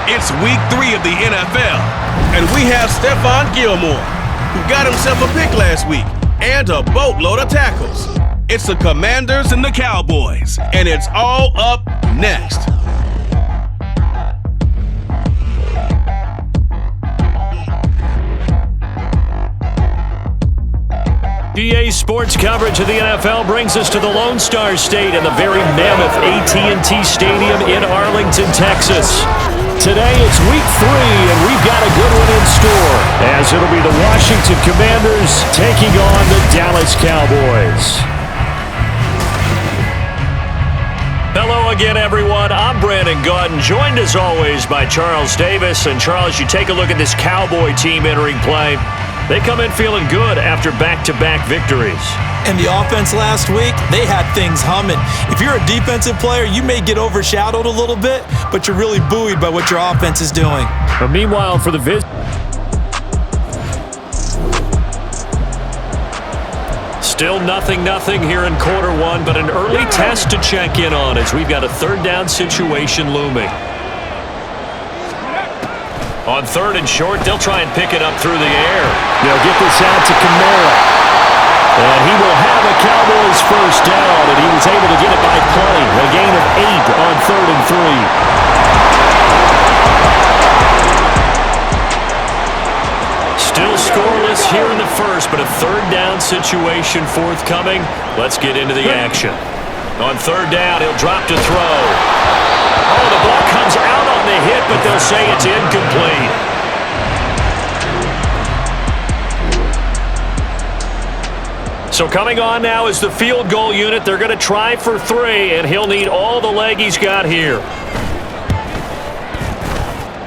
It's week 3 of the NFL, and we have Stephon Gilmore, who got himself a pick last week and a boatload of tackles. It's the Commanders and the Cowboys, and it's all up next. PA Sports coverage of the NFL brings us to the Lone Star State and the very mammoth AT&T Stadium in Arlington, Texas. Today it's week 3, and we've got a good one in store, as it'll be the Washington Commanders taking on the Dallas Cowboys. Hello again, everyone. I'm Brandon Gautin, joined as always by Charles Davis. And Charles, you take a look at this Cowboy team entering play. They come in feeling good after back-to-back victories. And the offense last week, they had things humming. If you're a defensive player, you may get overshadowed a little bit, but you're really buoyed by what your offense is doing. But meanwhile, for the still 0-0 here in quarter one, but an early test to check in on as we've got a third down situation looming. On third and short, they'll try and pick it up through the air. They'll get this out to Kamara. And he will have a Cowboys first down, and he was able to get it by play. A gain of 8 on 3rd and 3. Still scoreless here in the first, but a third down situation forthcoming. Let's get into the action. On third down, he'll drop to throw. Oh, the ball comes out on the hit, but they'll say it's incomplete. So coming on now is the field goal unit. They're going to try for 3, and he'll need all the leg he's got here.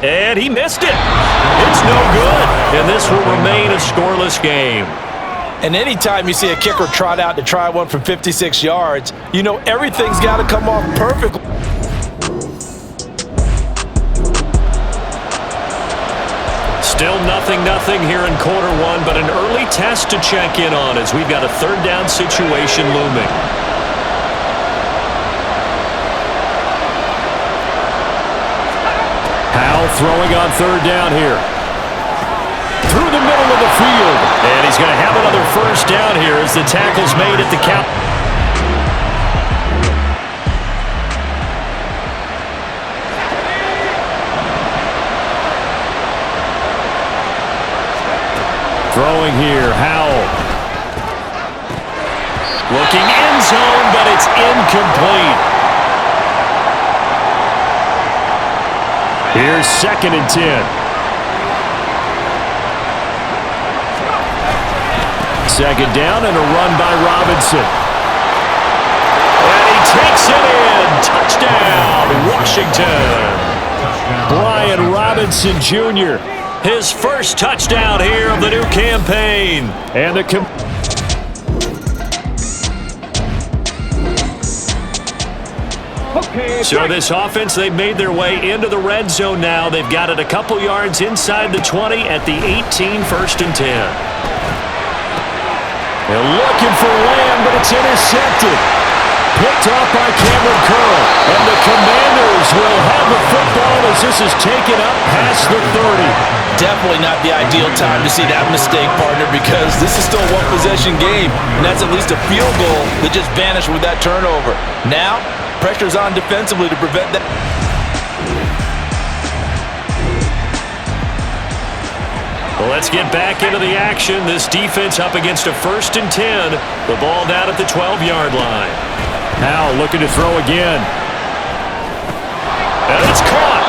And he missed it. It's no good, and this will remain a scoreless game. And anytime you see a kicker trot out to try one from 56 yards, you know everything's got to come off perfectly. Still 0-0 here in quarter one, but an early test to check in on as we've got a third down situation looming. Powell throwing on third down here. Through the middle of the field. And he's going to have another first down here as the tackle's made at the count. Throwing here, Howell. Looking end zone, but it's incomplete. Here's 2nd and 10. Second down and a run by Robinson. And he takes it in. Touchdown, Washington. Brian Robinson Jr., his first touchdown here of the new campaign. And so this offense, they've made their way into the red zone now. They've got it a couple yards inside the 20 at the 18, 1st and 10. They're looking for Lamb, but it's intercepted. Picked off by Cameron Curl. And the Commanders will have the football as this is taken up past the 30. Definitely not the ideal time to see that mistake, partner, because this is still a one-possession game, and that's at least a field goal that just vanished with that turnover. Now, pressure's on defensively to prevent that. Well, let's get back into the action. This defense up against a 1st and 10. The ball down at the 12-yard line. Now looking to throw again. And it's caught.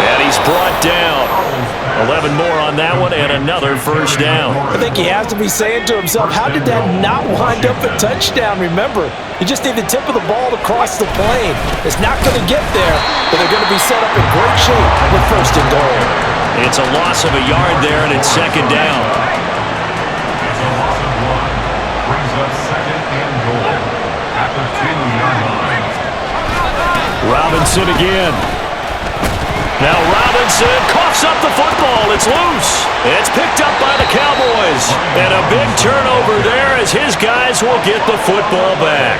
And he's brought down. 11 more on that one and another first down. I think he has to be saying to himself, how did that not wind up a touchdown? Remember, you just need the tip of the ball to cross the plane. It's not going to get there, but they're going to be set up in great shape with 1st and goal. It's a loss of a yard there, and it's 2nd down. Brings up 2nd and goal at the 2-yard line. Robinson again. Now Robinson coughs up the football. It's loose. It's picked up by the Cowboys. And a big turnover there as his guys will get the football back.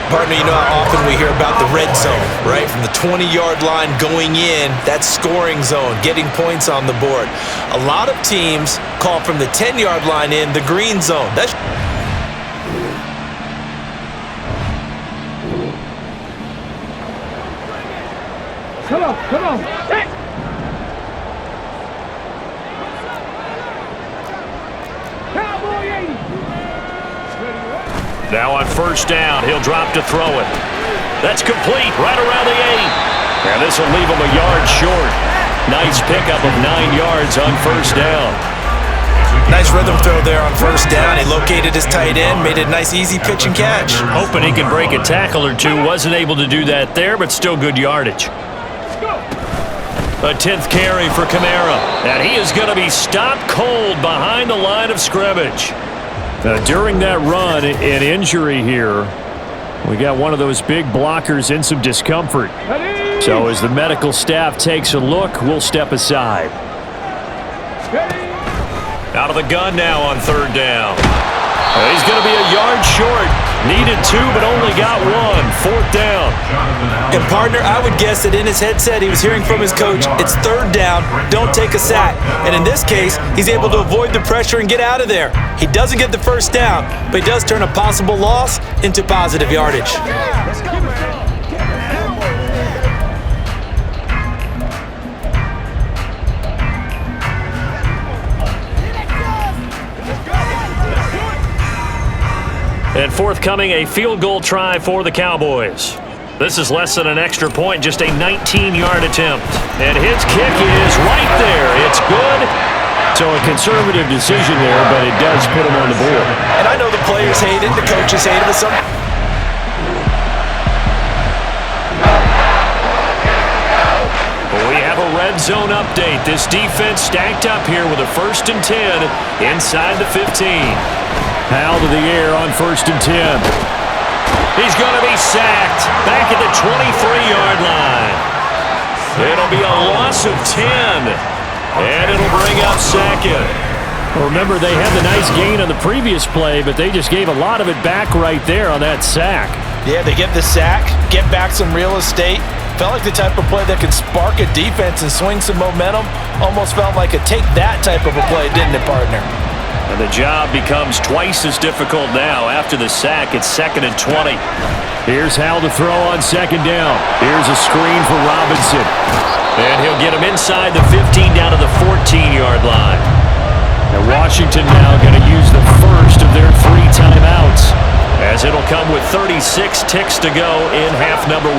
Partner, you know how often we hear about the red zone, right? From the 20-yard line going in, that scoring zone, getting points on the board. A lot of teams call from the 10-yard line in the green zone. That's Come on. Hey. Cowboy 80. Now on first down, he'll drop to throw it. That's complete, right around the 8. And this will leave him a yard short. Nice pickup of 9 yards on first down. nice rhythm throw there on first down. He located his tight end, made it a nice easy pitch and catch. Hoping he could break a tackle or two. Wasn't able to do that there, but still good yardage. A 10th carry for Kamara, and he is going to be stopped cold behind the line of scrimmage. During that run, an injury here. We got one of those big blockers in some discomfort. So as the medical staff takes a look, we'll step aside. Out of the gun now on third down. He's going to be a yard short. Needed 2, but only got 1. Fourth down. And partner, I would guess that in his headset he was hearing from his coach, it's third down, don't take a sack. And in this case, he's able to avoid the pressure and get out of there. He doesn't get the first down, but he does turn a possible loss into positive yardage. And forthcoming, a field goal try for the Cowboys. This is less than an extra point, just a 19-yard attempt. And his kick is right there. It's good. So a conservative decision there, but it does put him on the board. And I know the players hate it, the coaches hate it, but some... We have a red zone update. This defense stacked up here with a 1st and 10 inside the 15. Howell to the air on 1st and 10. He's going to be sacked back at the 23-yard line. It'll be a loss of 10, and it'll bring up 2nd. Well, remember, they had the nice gain on the previous play, but they just gave a lot of it back right there on that sack. Yeah, they get the sack, get back some real estate. Felt like the type of play that can spark a defense and swing some momentum. Almost felt like a take that type of a play, didn't it, partner? And the job becomes twice as difficult now. After the sack, it's 2nd and 20. Here's Howell to throw on 2nd down. Here's a screen for Robinson. And he'll get him inside the 15 down to the 14-yard line. And Washington now going to use the first of their 3 timeouts, as it'll come with 36 ticks to go in half number 1.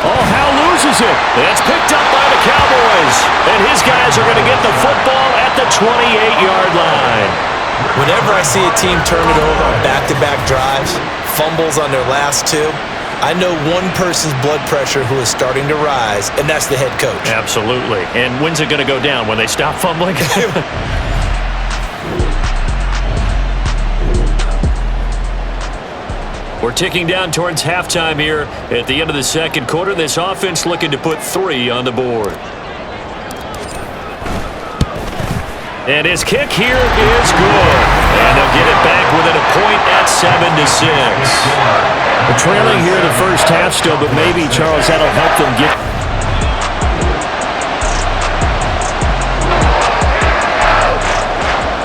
Oh, Howell loses it. It's picked up by the Cowboys. And his guys are going to get the football at the 28-yard line. Whenever I see a team turn it over on back-to-back drives, fumbles on their last 2, I know one person's blood pressure who is starting to rise, and that's the head coach. Absolutely. And when's it going to go down? When they stop fumbling? We're ticking down towards halftime here at the end of the 2nd quarter. This offense looking to put 3 on the board. And his kick here is good. And they'll get it back within a point at 7-6. They're trailing here in the first half still, but maybe, Charles, that'll help them get...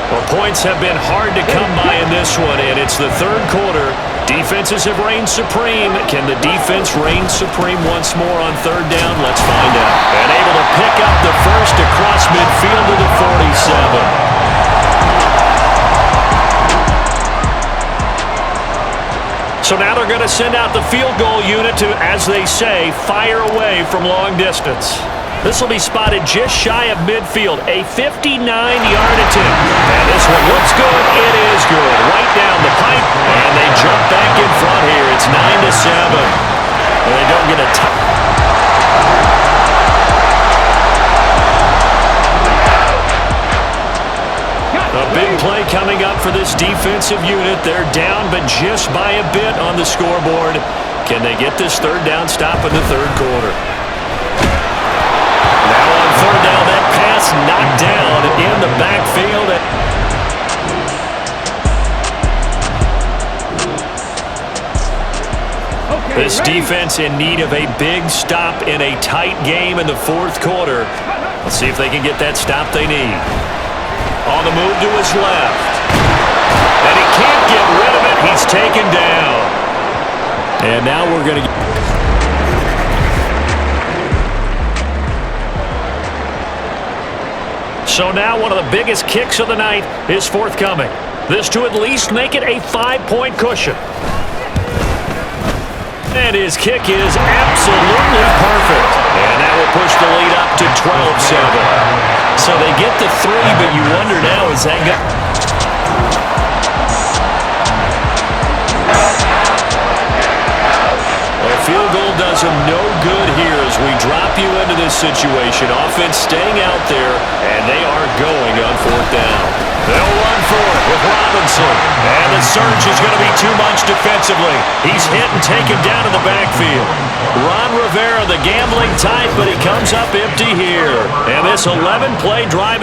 Well, points have been hard to come by in this one, and it's the 3rd quarter. Defenses have reigned supreme. Can the defense reign supreme once more on 3rd down? Let's find out. And able to pick up the first across midfield to the 47. So now they're going to send out the field goal unit to, as they say, fire away from long distance. This will be spotted just shy of midfield, a 59-yard attempt. And this one looks good. It is good. Right down the pipe, and they jump back in front here. It's 9-7. And they don't get a A big play coming up for this defensive unit. They're down, but just by a bit on the scoreboard. Can they get this 3rd down stop in the 3rd quarter? Now on 3rd down, that pass knocked down in the backfield. This defense in need of a big stop in a tight game in the fourth quarter. Let's see if they can get that stop they need. On the move to his left. And he can't get rid of it. He's taken down. And now we're going to... So now one of the biggest kicks of the night is forthcoming. This to at least make it a 5-point cushion. And his kick is absolutely perfect. And that will push the lead up to 12-7. So they get the 3, but you wonder now, is that good? Field goal does him no good here as we drop you into this situation. Offense staying out there, and they are going on fourth down. They'll run for it with Robinson. And the surge is going to be too much defensively. He's hit and taken down in the backfield. Ron Rivera, the gambling type, but he comes up empty here. And this 11-play drive...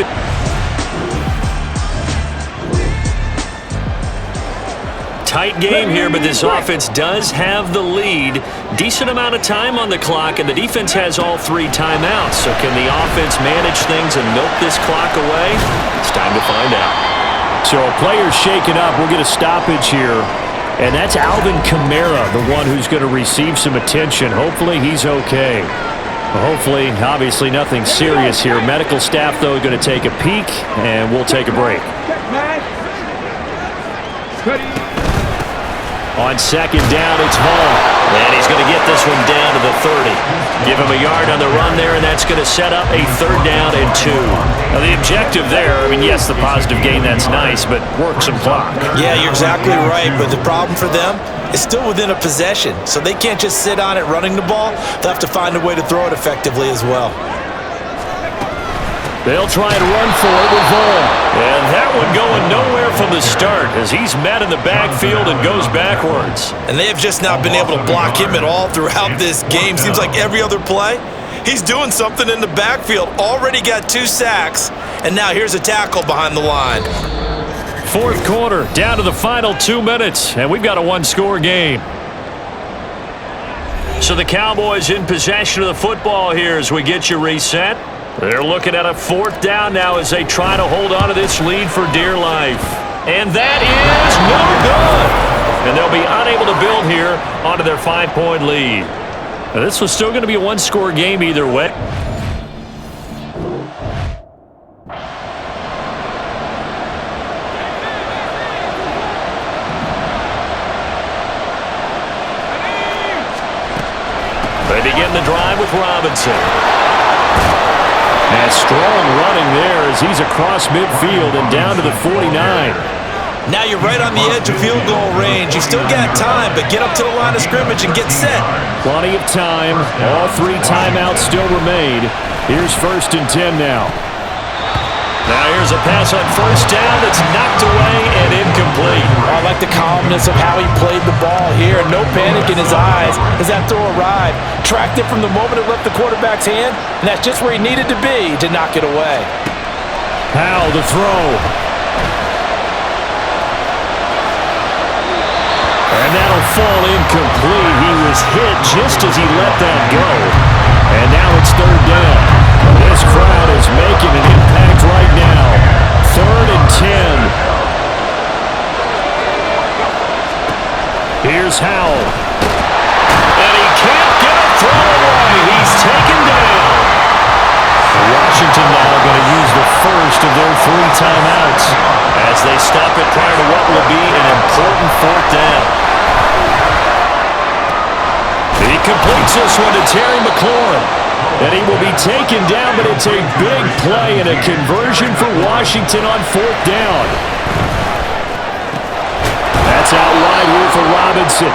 Tight game here, but this offense does have the lead. Decent amount of time on the clock, and the defense has all 3 timeouts. So can the offense manage things and milk this clock away? It's time to find out. So a player's shaken up. We'll get a stoppage here. And that's Alvin Kamara, the one who's going to receive some attention. Hopefully he's okay. Hopefully, obviously nothing serious here. Medical staff, though, going to take a peek, and we'll take a break. On second down, it's Hall. And he's going to get this one down to the 30. Give him a yard on the run there, and that's going to set up a 3rd down and 2. Now, the objective there, I mean, yes, the positive gain, that's nice, but work some clock. Yeah, you're exactly right, but the problem for them is still within a possession, so they can't just sit on it running the ball. They'll have to find a way to throw it effectively as well. They'll try and run for it with Vaughn. And that one going nowhere from the start as he's met in the backfield and goes backwards. And they have just not been able to block him at all throughout this game. Seems like every other play, he's doing something in the backfield. Already got 2 sacks, and now here's a tackle behind the line. Fourth quarter, down to the final 2 minutes, and we've got a 1-score game. So the Cowboys in possession of the football here as we get you reset. They're looking at a 4th down now as they try to hold on to this lead for dear life. And that is no good. And they'll be unable to build here onto their 5-point lead. Now, this was still going to be a 1-score game either way. They begin the drive with Robinson. And strong running there as he's across midfield and down to the 49. Now you're right on the edge of field goal range. You still got time, but get up to the line of scrimmage and get set. Plenty of time. All 3 timeouts still remain. Here's 1st and 10 now. Now here's a pass on 1st down. It's knocked away and incomplete. I like the calmness of how he played the ball here. No panic in his eyes as that throw arrived. Tracked it from the moment it left the quarterback's hand, and that's just where he needed to be to knock it away. Powell to throw. And that'll fall incomplete. He was hit just as he let that go. And now it's 3rd down. This crowd is making an impact right now. 3rd and 10. Here's Howell. And he can't get a throw away. He's taken down. Washington now going to use the first of their 3 timeouts as they stop it prior to what will be an important 4th down. He completes this one to Terry McLaurin. And he will be taken down, but it's a big play and a conversion for Washington on 4th down. That's out wide here for Robinson.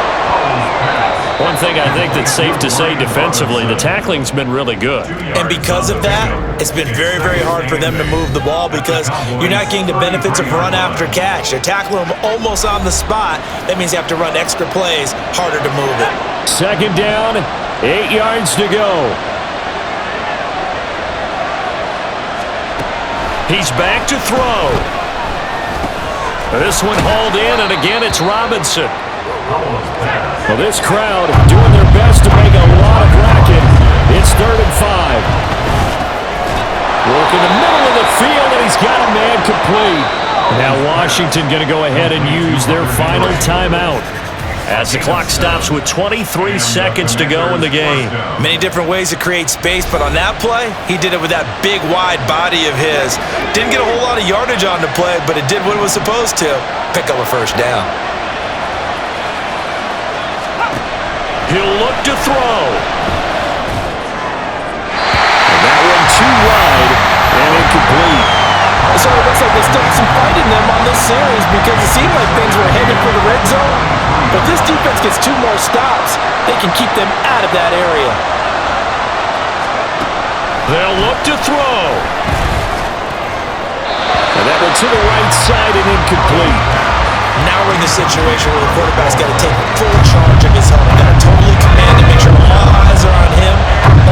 One thing I think that's safe to say defensively, the tackling's been really good. And because of that, it's been very, very hard for them to move the ball because you're not getting the benefits of run after catch. They're tackling them almost on the spot. That means you have to run extra plays, harder to move it. 2nd down, 8 yards to go. He's back to throw. This one hauled in, and again it's Robinson. Well, this crowd doing their best to make a lot of racket. It's 3rd and 5. Work in the middle of the field, and he's got a man complete. Now Washington going to go ahead and use their final timeout as the clock stops with 23 seconds to go in the game. Many different ways to create space, but on that play, he did it with that big, wide body of his. Didn't get a whole lot of yardage on the play, but it did what it was supposed to. Pick up a first down. He'll look to throw. And that one too wide and incomplete. So it looks like they still have some fight in them on this series because it seemed like things were headed for the red zone. But this defense gets 2 more stops. They can keep them out of that area. They'll look to throw. And that one to the right side and incomplete. Now we're in the situation where the quarterback's got to take full charge of his helmet. Got to totally command and make sure all eyes are on him.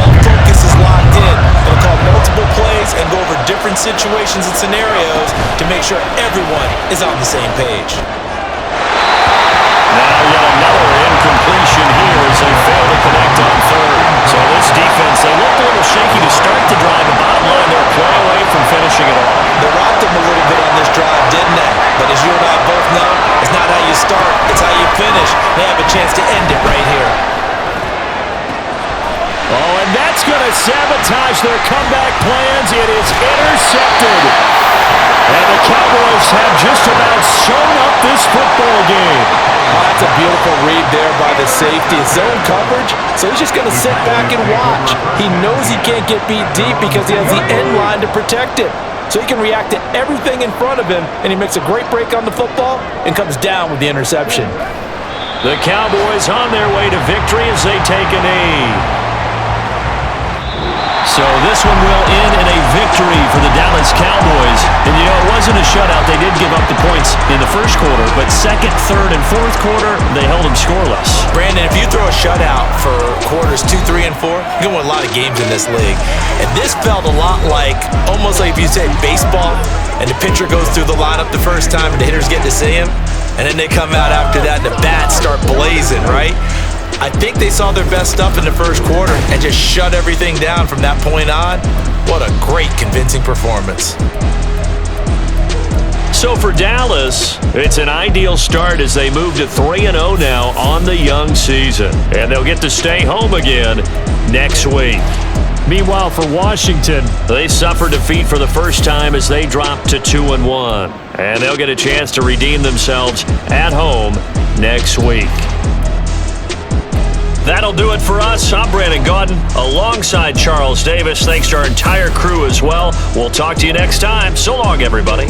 All focus is locked in. Going to call multiple plays and go over different situations and scenarios to make sure everyone is on the same page. Now yet another incompletion here as they fail to connect on 3rd. So this defense, they looked a little shaky to start the drive. The bottom line, they're a play away from finishing it off. They rocked him a little bit on this drive, didn't they? But as you and I both know, it's not how you start, it's how you finish. They have a chance to end it right here. Oh, and that's going to sabotage their comeback plans. It is intercepted. And the Cowboys have just about sewn up this football game. Oh, that's a beautiful read there by the safety. It's zone coverage, so he's just going to sit back and watch. He knows he can't get beat deep because he has the end line to protect it. So he can react to everything in front of him, and he makes a great break on the football and comes down with the interception. The Cowboys on their way to victory as they take a knee. So this one will end in a victory for the Dallas Cowboys. And, you know, it wasn't a shutout. They did give up the points in the first quarter, but second, third, and fourth quarter, they held them scoreless. Brandon, if you throw a shutout for quarters 2, 3, and 4, you're going to win a lot of games in this league. And this felt a lot like, almost like if you say baseball, and the pitcher goes through the lineup the first time and the hitters get to see him, and then they come out after that and the bats start blazing, right? I think they saw their best stuff in the first quarter and just shut everything down from that point on. What a great, convincing performance. So for Dallas, it's an ideal start as they move to 3-0 now on the young season. And they'll get to stay home again next week. Meanwhile, for Washington, they suffered defeat for the first time as they dropped to 2-1. And they'll get a chance to redeem themselves at home next week. That'll do it for us. I'm Brandon Gaudin alongside Charles Davis. Thanks to our entire crew as well. We'll talk to you next time. So long, everybody.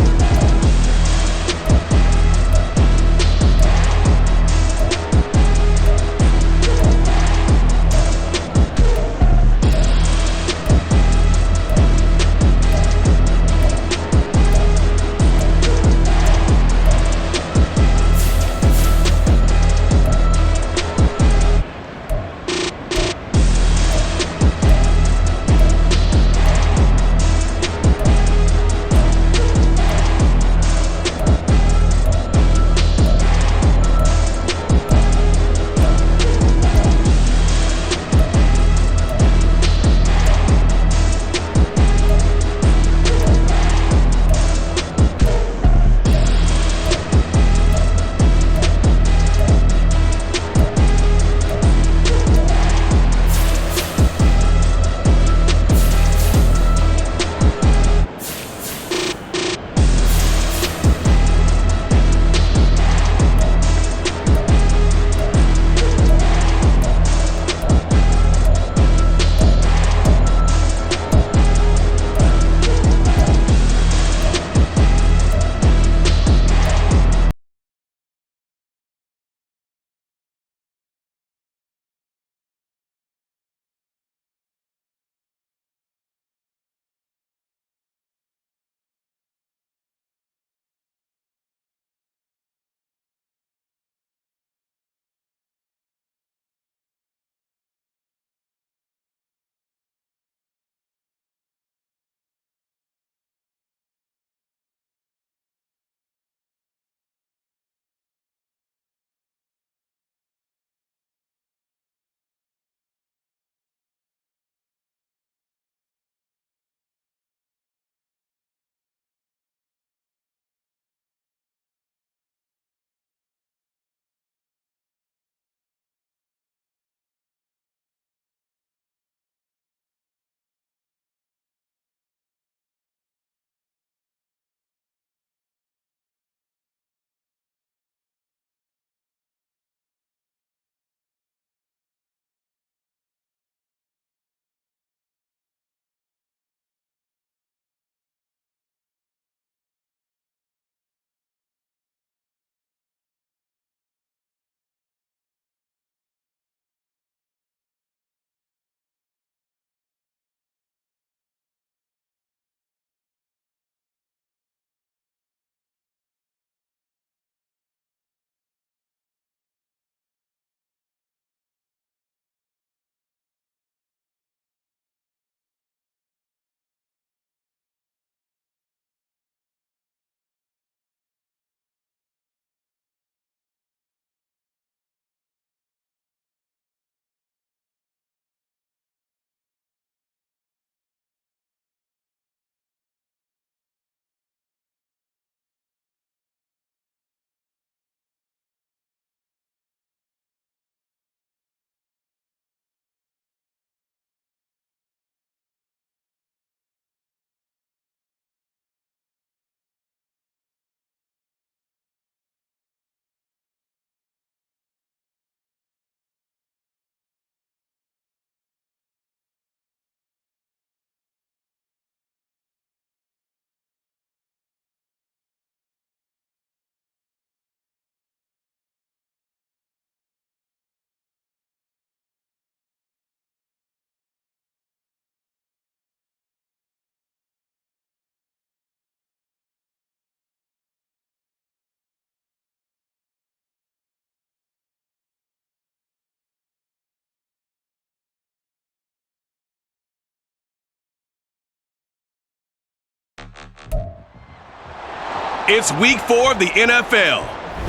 It's week 4 of the NFL,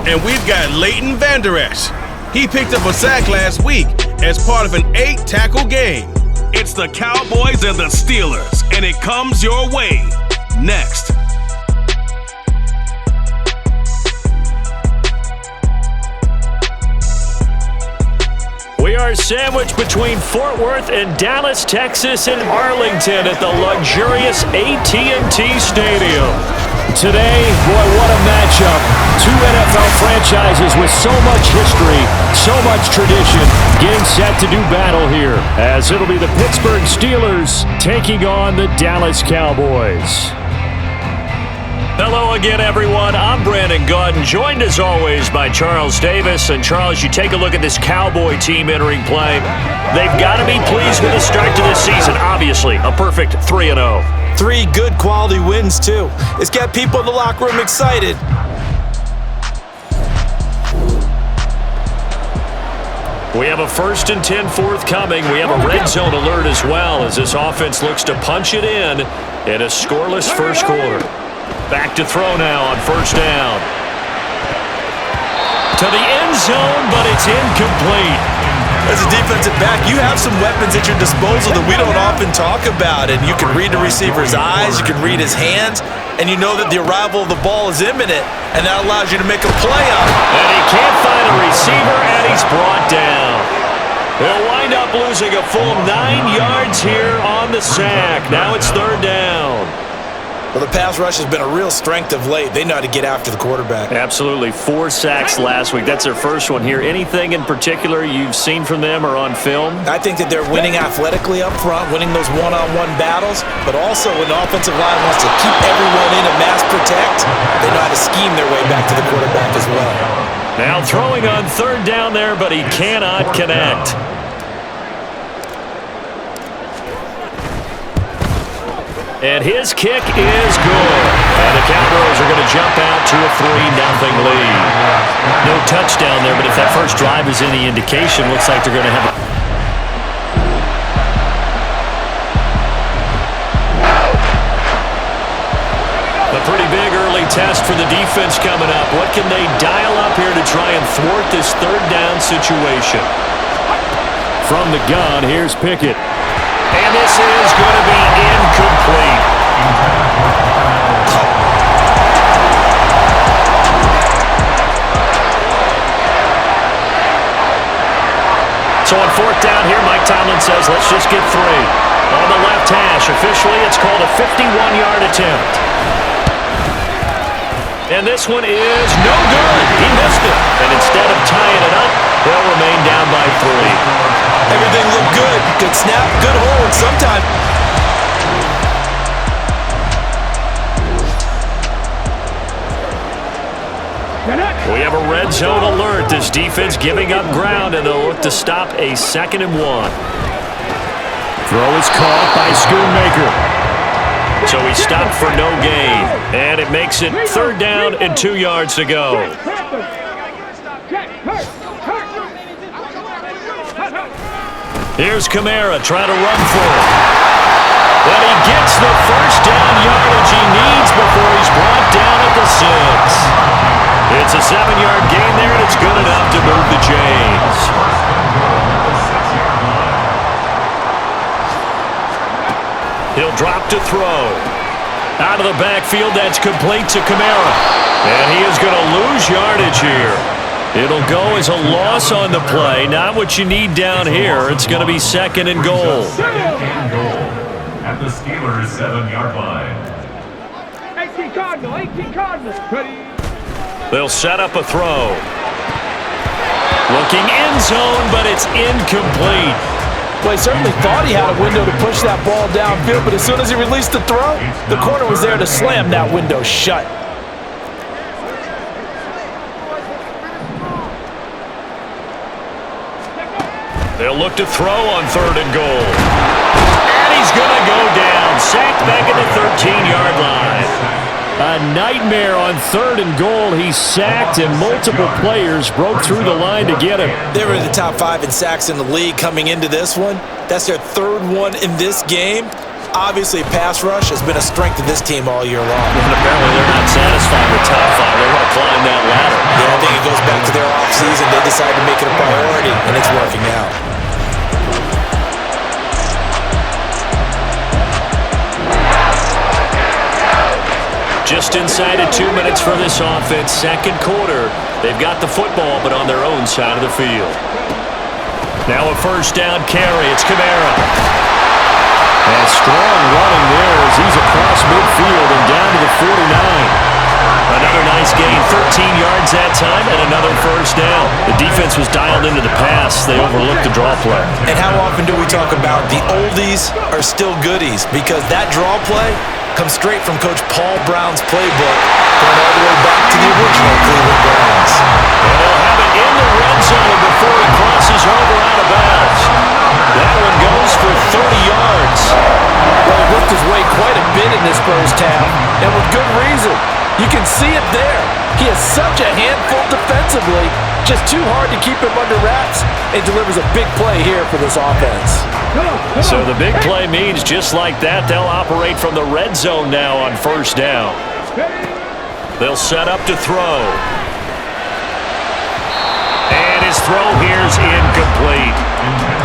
and we've got Leighton Vander Esch. He picked up a sack last week as part of an 8-tackle game. It's the Cowboys and the Steelers, and it comes your way next. We are sandwiched between Fort Worth and Dallas, Texas, and Arlington at the luxurious AT&T Stadium. Today, boy, what a matchup. Two NFL franchises with so much history, so much tradition, getting set to do battle here, as it'll be the Pittsburgh Steelers taking on the Dallas Cowboys. Hello again, everyone. I'm Brandon Gaudin, joined as always by Charles Davis. And Charles, you take a look at this Cowboy team entering play. They've got to be pleased with the start to this season. Obviously, a perfect 3-0. 3 good quality wins, too. It's got people in the locker room excited. We have a 1st and 10 forthcoming. We have a red zone alert as well as this offense looks to punch it in a scoreless first quarter. Back to throw now on 1st down. To the end zone, but it's incomplete. As a defensive back, you have some weapons at your disposal that we don't often talk about. And you can read the receiver's eyes, you can read his hands, and you know that the arrival of the ball is imminent, and that allows you to make a play on it. And he can't find a receiver, and he's brought down. He'll wind up losing a full 9 yards here on the sack. Now it's 3rd down. Well, the pass rush has been a real strength of late. They know how to get after the quarterback. Absolutely. 4 sacks last week. That's their first one here. Anything in particular you've seen from them or on film? I think that they're winning athletically up front, winning those one-on-one battles, but also when the offensive line wants to keep everyone in and mass protect, they know how to scheme their way back to the quarterback as well. Now throwing on 3rd down there, but he cannot connect. And his kick is good. And the Cowboys are going to jump out to a 3-0 lead. No touchdown there, but if that first drive is any indication, looks like they're going to have a pretty big early test for the defense coming up. What can they dial up here to try and thwart this 3rd down situation? From the gun, here's Pickett. And this is going to be incomplete. So on 4th down here, Mike Tomlin says, let's just get 3. On the left hash, officially, it's called a 51-yard attempt. And this one is no good. He missed it. And instead of tying it up, they'll remain down by 3. Everything looked good. Good snap, good hold. Sometimes. We have a red zone alert. This defense giving up ground, and they'll look to stop a 2nd and 1. Throw is caught by Schoonmaker. So he stopped for no gain. And it makes it 3rd down and 2 yards to go. Here's Kamara trying to run for it. But he gets the 1st down yardage he needs before he's brought down at the 6. It's a 7-yard gain there, and it's good enough to move the chains. He'll drop to throw. Out of the backfield, that's complete to Kamara. And he is going to lose yardage here. It'll go as a loss on the play. Not what you need down here. It's going to be 2nd and goal. 2nd and goal at the Steelers' 7-yard line. 18 Cardinals. Ready. They'll set up a throw. Looking end zone, but it's incomplete. Well, he certainly thought he had a window to push that ball downfield, but as soon as he released the throw, the corner was there to slam that window shut. They'll look to throw on 3rd and goal. And he's going to go down. Sacked back at the 13-yard line. A nightmare on 3rd and goal. He's sacked, and multiple players broke through the line to get him. They were in the top 5 in sacks in the league coming into this one. That's their 3rd one in this game. Obviously, pass rush has been a strength of this team all year long. And apparently they're not satisfied with top 5. They want to climb that ladder. Yeah, I think it goes back to their offseason. They decided to make it a priority, and it's working out. Just inside of 2 minutes for this offense. Second quarter. They've got the football, but on their own side of the field. Now a first down carry. It's Kamara. And strong running there as he's across midfield and down to the 49. Another nice gain, 13 yards that time, and another first down. The defense was dialed into the pass. They overlooked the draw play. And how often do we talk about the oldies are still goodies? Because that draw play comes straight from Coach Paul Brown's playbook, going all the way back to the original Cleveland Browns. And they'll have it in the red zone before he crosses over out of bounds. That one goes for 30 yards. Well, he worked his way quite a bit in this first half, and with good reason. You can see it there. He has such a handful defensively, just too hard to keep him under wraps, and delivers a big play here for this offense. So the big play means just like that, they'll operate from the red zone now on first down. They'll set up to throw. And his throw here's incomplete.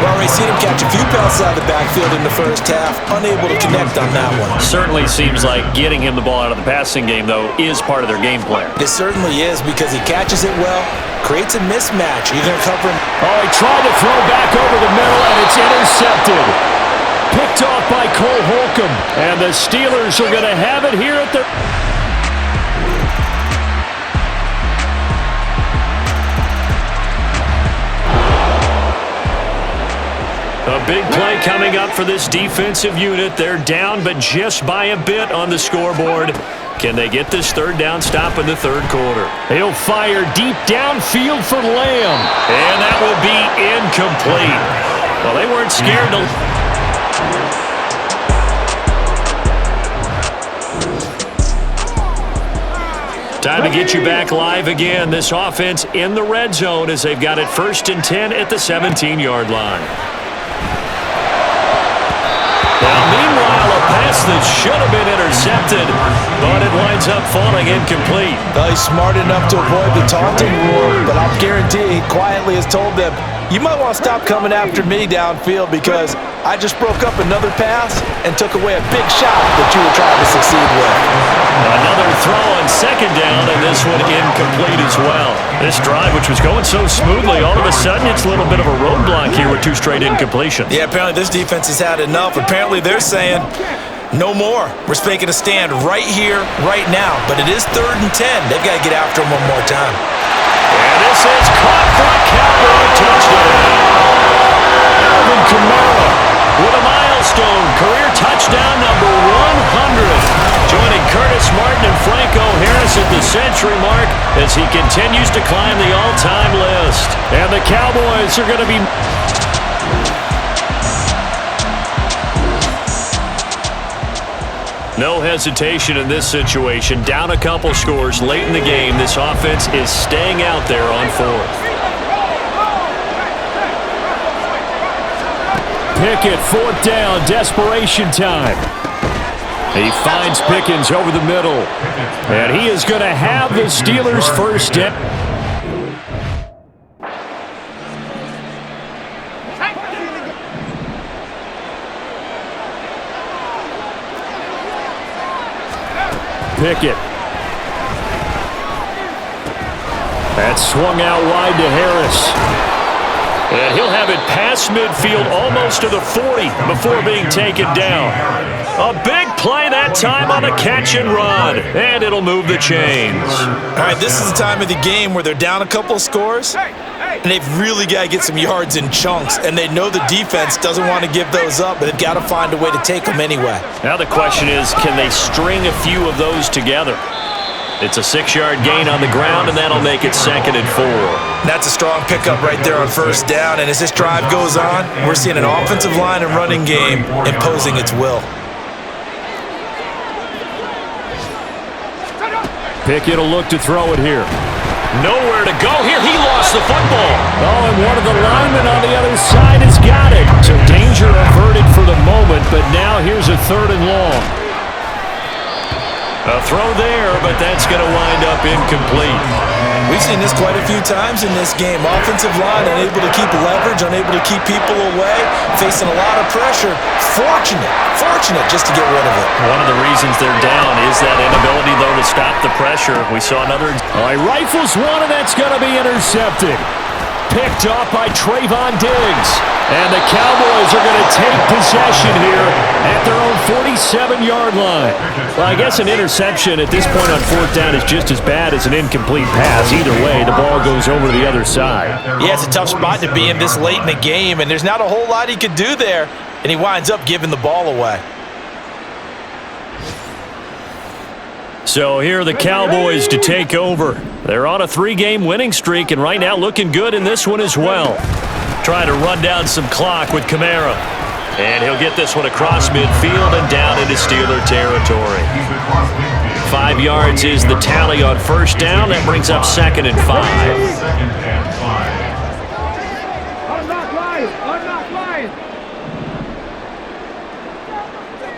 Well, we've seen him catch a few passes out of the backfield in the first half, unable to connect on that one. Certainly seems like getting him the ball out of the passing game, though, is part of their game plan. It certainly is, because he catches it well, creates a mismatch. You're going to cover him. Oh, he tried to throw back over the middle, and it's intercepted. Picked off by Cole Holcomb. And the Steelers are going to have it here at the... A big play coming up for this defensive unit. They're down, but just by a bit on the scoreboard. Can they get this third down stop in the third quarter? He'll fire deep downfield for Lamb. And that will be incomplete. Well, they weren't scared to... Time to get you back live again. This offense in the red zone as they've got it 1st and 10 at the 17-yard line. Now, meanwhile, a pass that should have been intercepted, but it winds up falling incomplete. Well, he's smart enough to avoid the taunting rule, but I'll guarantee he quietly has told them, you might want to stop coming after me downfield because I just broke up another pass and took away a big shot that you were trying to succeed with. Another throw on second down, and this one incomplete as well. This drive, which was going so smoothly, all of a sudden it's a little bit of a roadblock here with 2 straight incompletions. Yeah, apparently this defense has had enough. Apparently they're saying, no more. We're making a stand right here, right now. But it is 3rd and 10. They've got to get after him one more time. And this is caught for a Cowboy touchdown. Alvin Kamara with a milestone career touchdown number 100. Joining Curtis Martin and Franco Harris at the century mark as he continues to climb the all-time list. And the Cowboys are going to be... No hesitation in this situation. Down a couple scores late in the game. This offense is staying out there on 4th. Pickett, 4th down, desperation time. He finds Pickens over the middle. And he is going to have the Steelers' first down. Pickett. That swung out wide to Harris. And he'll have it past midfield almost to the 40 before being taken down. A big play that time on a catch and run. And it'll move the chains. All right, this is the time of the game where they're down a couple scores. And they've really got to get some yards in chunks. And they know the defense doesn't want to give those up, but they've got to find a way to take them anyway. Now the question is, can they string a few of those together? It's a 6-yard gain on the ground, and that'll make it 2nd and 4. That's a strong pickup right there on first down. And as this drive goes on, we're seeing an offensive line and running game imposing its will. Pickett will look to throw it here. Nowhere to go here. He lost the football. Oh, and one of the linemen on the other side has got it. So danger averted for the moment, but now here's a the 3rd and long. A throw there, but that's going to wind up incomplete. We've seen this quite a few times in this game. Offensive line unable to keep leverage, unable to keep people away, facing a lot of pressure. Fortunate just to get rid of it. One of the reasons they're down is that inability, though, to stop the pressure. We saw another. All right, rifles one, and that's going to be intercepted. Picked off by Trayvon Diggs. And the Cowboys are going to take possession here at their own 47-yard line. Well, I guess an interception at this point on 4th down is just as bad as an incomplete pass. Either way, the ball goes over to the other side. Yeah, it's a tough spot to be in this late in the game, and there's not a whole lot he could do there, and he winds up giving the ball away. So here are the Cowboys to take over. They're on a 3-game winning streak, and right now looking good in this one as well. Trying to run down some clock with Kamara. And he'll get this one across midfield and down into Steeler territory. 5 yards is the tally on 1st down. That brings up 2nd and 5. Unlock Lions!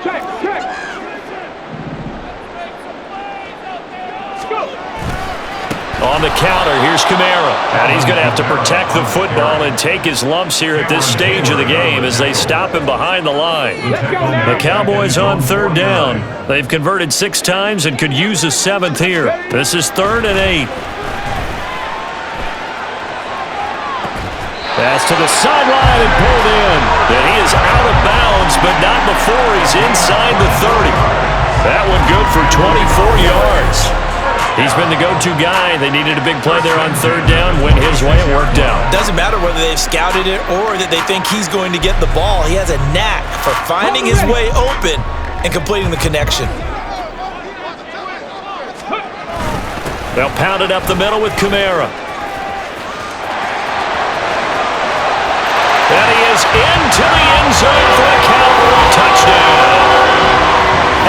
Check! On the counter, here's Kamara. And he's going to have to protect the football and take his lumps here at this stage of the game as they stop him behind the line. The Cowboys on 3rd down. They've converted 6 times and could use a 7th here. This is 3rd and 8. Pass to the sideline and pulled in. And he is out of bounds, but not before he's inside the 30. That one good for 24 yards. He's been the go-to guy. They needed a big play there on 3rd down. Went his way. It worked out. Doesn't matter whether they've scouted it or that they think he's going to get the ball. He has a knack for finding his way open and completing the connection. They'll pound it up the middle with Kamara. And he is into the end zone for the Cowboy touchdown.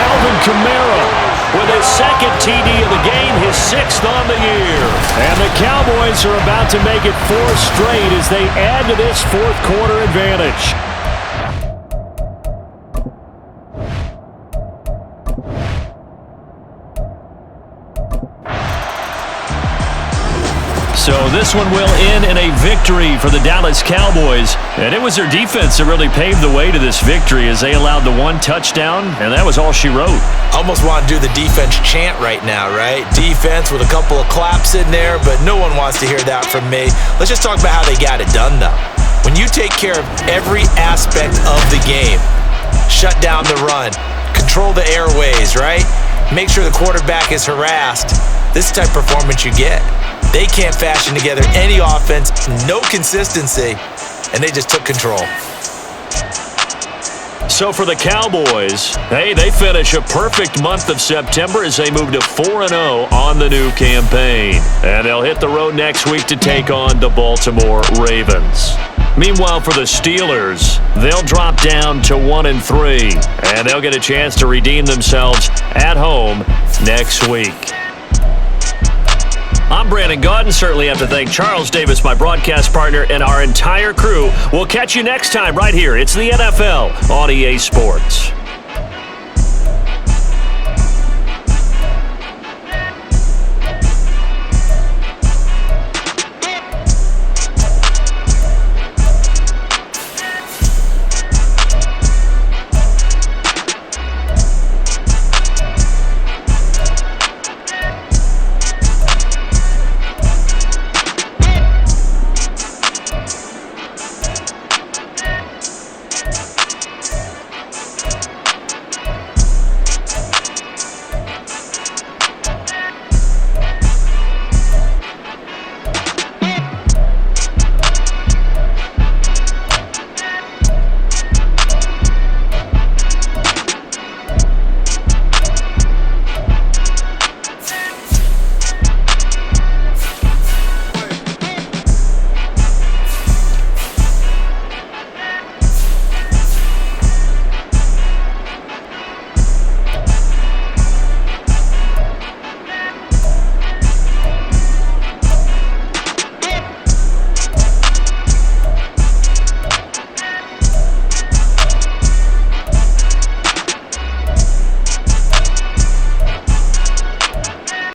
Alvin Kamara with his 2nd TD of the game, his 6th on the year. And the Cowboys are about to make it 4 straight as they add to this 4th quarter advantage. So this one will end in a victory for the Dallas Cowboys. And it was their defense that really paved the way to this victory as they allowed the 1 touchdown, and that was all she wrote. Almost want to do the defense chant right now, right? Defense with a couple of claps in there, but no one wants to hear that from me. Let's just talk about how they got it done, though. When you take care of every aspect of the game, shut down the run, control the airways, right? Make sure the quarterback is harassed. This type of performance you get. They can't fashion together any offense, no consistency, and they just took control. So for the Cowboys, hey, they finish a perfect month of September as they move to 4-0 on the new campaign. And they'll hit the road next week to take on the Baltimore Ravens. Meanwhile, for the Steelers, they'll drop down to 1-3, and they'll get a chance to redeem themselves at home next week. I'm Brandon Gaudin. Certainly have to thank Charles Davis, my broadcast partner, and our entire crew. We'll catch you next time right here. It's the NFL on EA Sports.